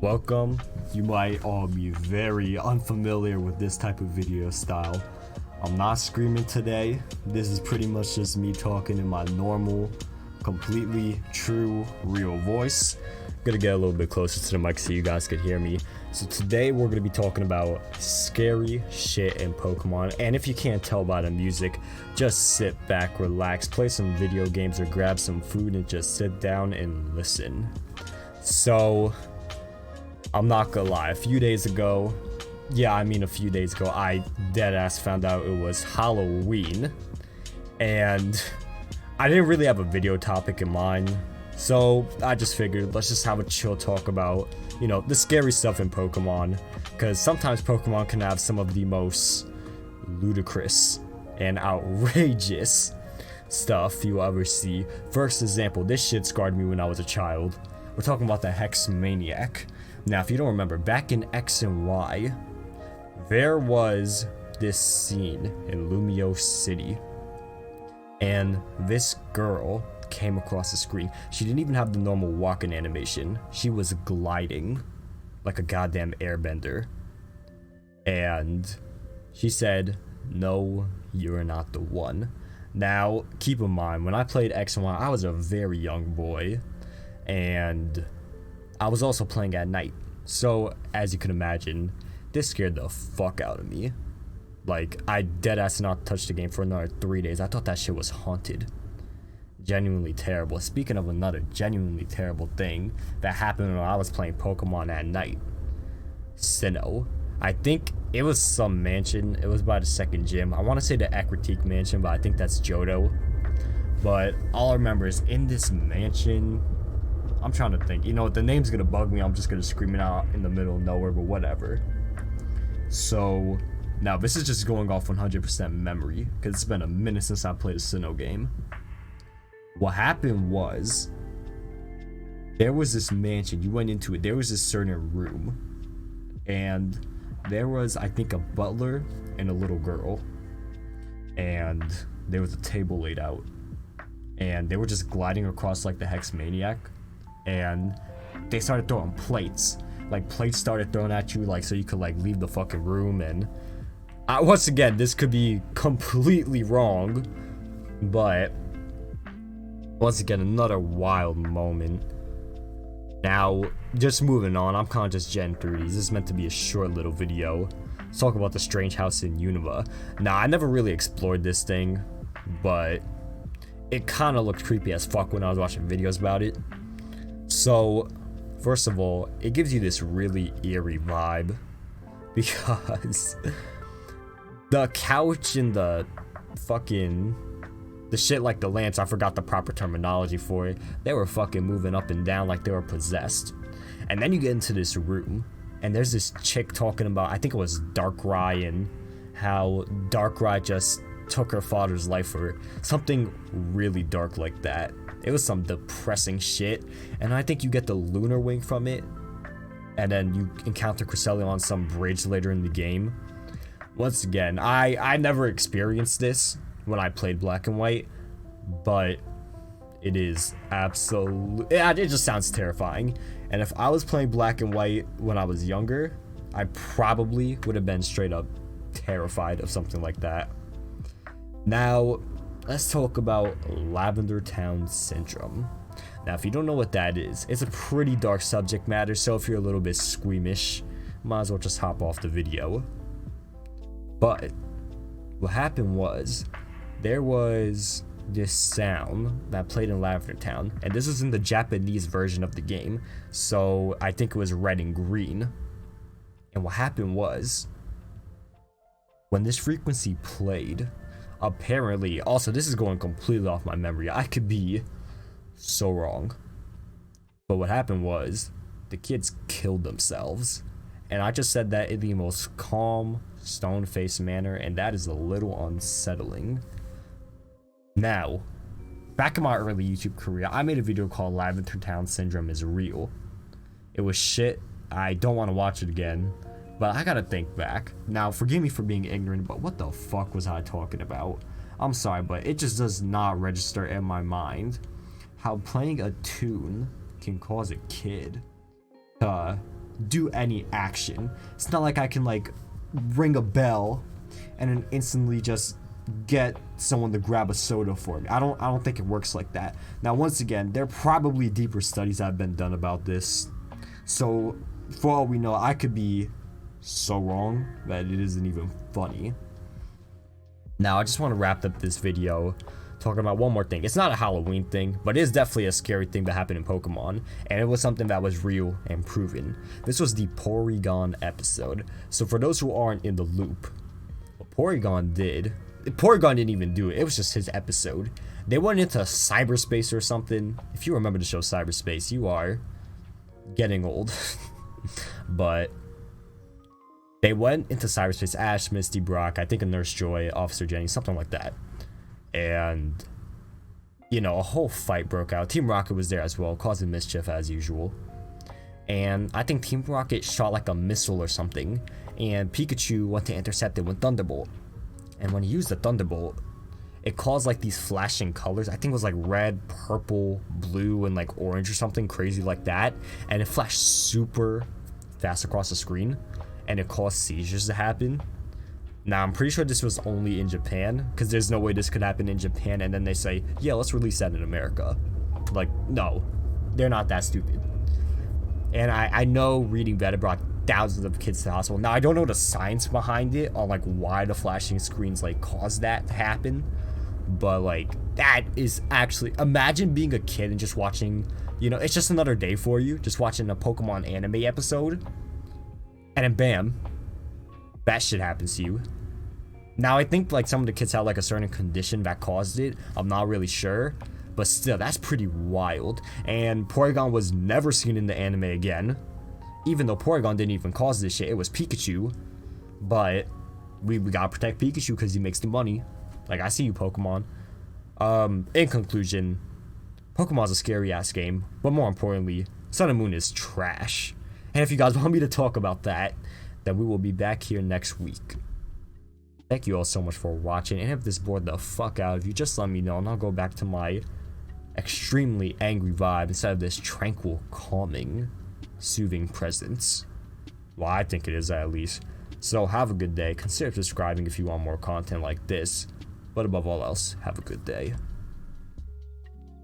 Welcome. You might all be very unfamiliar with this type of video style. I'm not screaming today. This is pretty much just me talking in my normal, completely true, real voice. I'm gonna get a little bit closer to the mic so you guys could hear me. So today we're gonna be talking about scary shit in Pokemon. And if you can't tell by the music, just sit back, relax, play some video games or grab some food and just sit down and listen. So I'm not gonna lie, a few days ago, I deadass found out it was Halloween, and I didn't really have a video topic in mind, so I just figured let's just have a chill talk about, the scary stuff in Pokemon, because sometimes Pokemon can have some of the most ludicrous and outrageous stuff you'll ever see. First example, this shit scarred me when I was a child. We're talking about the Hex Maniac. Now, if you don't remember, back in X and Y, there was this scene in Lumio City, and this girl came across the screen. She didn't even have the normal walking animation. She was gliding like a goddamn airbender. And she said, "No, you're not the one." Now, keep in mind, when I played X and Y, I was a very young boy, and I was also playing at night, so as you can imagine, this scared the fuck out of me. Like, I deadass not touched the game for another 3 days. I thought that shit was haunted. Genuinely terrible. Speaking of another genuinely terrible thing that happened when I was playing Pokemon at night, Sinnoh. I think it was some mansion. It was by the second gym. I want to say the Aquatique mansion, but I think that's Johto. But all I remember is in this mansion, I'm trying to think. The name's gonna bug me. I'm just gonna scream it out in the middle of nowhere, but whatever. So, now this is just going off 100% memory, because it's been a minute since I played a Sinnoh game. What happened was, there was this mansion. You went into it. There was this certain room, and there was, I think, a butler and a little girl, and there was a table laid out, and they were just gliding across like the Hex Maniac. And they started throwing plates. Like, plates started thrown at you, like, so you could, like, leave the fucking room. And once again, this could be completely wrong, but once again, another wild moment. Now, just moving on, I'm kind of just getting through these. This is meant to be a short little video. Let's talk about the strange house in Unova. Now, I never really explored this thing, but it kind of looked creepy as fuck when I was watching videos about it. So, first of all, it gives you this really eerie vibe, because the couch and the shit like the lamps, I forgot the proper terminology for it, they were fucking moving up and down like they were possessed. And then you get into this room, and there's this chick talking about, I think it was Darkrai, and how Darkrai just took her father's life, or something really dark like that. It was some depressing shit, and I think you get the lunar wing from it, and then you encounter Cresselia on some bridge later in the game. Once again, I never experienced this when I played Black and White, but it is it just sounds terrifying. And if I was playing Black and White when I was younger, I probably would have been straight up terrified of something like that. Now, let's talk about Lavender Town Syndrome. Now, if you don't know what that is, it's a pretty dark subject matter, so if you're a little bit squeamish, might as well just hop off the video. But what happened was, there was this sound that played in Lavender Town, and this was in the Japanese version of the game, so I think it was red and green. And what happened was, when this frequency played, apparently, also this is going completely off my memory, I could be so wrong, but what happened was, the kids killed themselves. And I just said that in the most calm, stone-faced manner, and that is a little unsettling. Now, back in my early YouTube career, I made a video called Lavender Town Syndrome is Real. It was shit. I don't want to watch it again, but I gotta think back. Now, forgive me for being ignorant, but what the fuck was I talking about? I'm sorry, but it just does not register in my mind how playing a tune can cause a kid to do any action. It's not like I can like ring a bell and then instantly just get someone to grab a soda for me. I don't think it works like that. Now, once again, there are probably deeper studies that have been done about this. So, for all we know, I could be so wrong that it isn't even funny. Now, I just want to wrap up this video talking about one more thing. It's not a Halloween thing, but it is definitely a scary thing that happened in Pokemon, and it was something that was real and proven. This was the Porygon episode. So for those who aren't in the loop, what Porygon didn't even do it. It was just his episode. They went into cyberspace or something. If you remember the show Cyberspace, you are getting old. But they went into cyberspace. Ash, Misty, Brock, I think a Nurse Joy, Officer Jenny, something like that. And, you know, a whole fight broke out. Team Rocket was there as well, causing mischief as usual. And I think Team Rocket shot like a missile or something, and Pikachu went to intercept it with Thunderbolt. And when he used the Thunderbolt, it caused like these flashing colors. I think it was like red, purple, blue, and like orange or something crazy like that. And it flashed super fast across the screen, and it caused seizures to happen. Now, I'm pretty sure this was only in Japan, because there's no way this could happen in Japan, and then they say, yeah, let's release that in America. Like, no, they're not that stupid. And I know reading Reddit brought thousands of kids to the hospital. Now, I don't know the science behind it, on like why the flashing screens like caused that to happen, but like, that is actually, imagine being a kid and just watching, you know, it's just another day for you, just watching a Pokemon anime episode, and then bam, that shit happens to you. Now, I think like some of the kids had like a certain condition that caused it. I'm not really sure, but still, that's pretty wild. And Porygon was never seen in the anime again, even though Porygon didn't even cause this shit. It was Pikachu, but we gotta protect Pikachu because he makes the money. Like, I see you, Pokemon. In conclusion, Pokemon's a scary ass game, but more importantly, Sun and Moon is trash. And if you guys want me to talk about that, then we will be back here next week. Thank you all so much for watching, and if this bored the fuck out of you, just let me know, and I'll go back to my extremely angry vibe instead of this tranquil, calming, soothing presence. Well, I think it is at least. So have a good day. Consider subscribing if you want more content like this, but above all else, have a good day.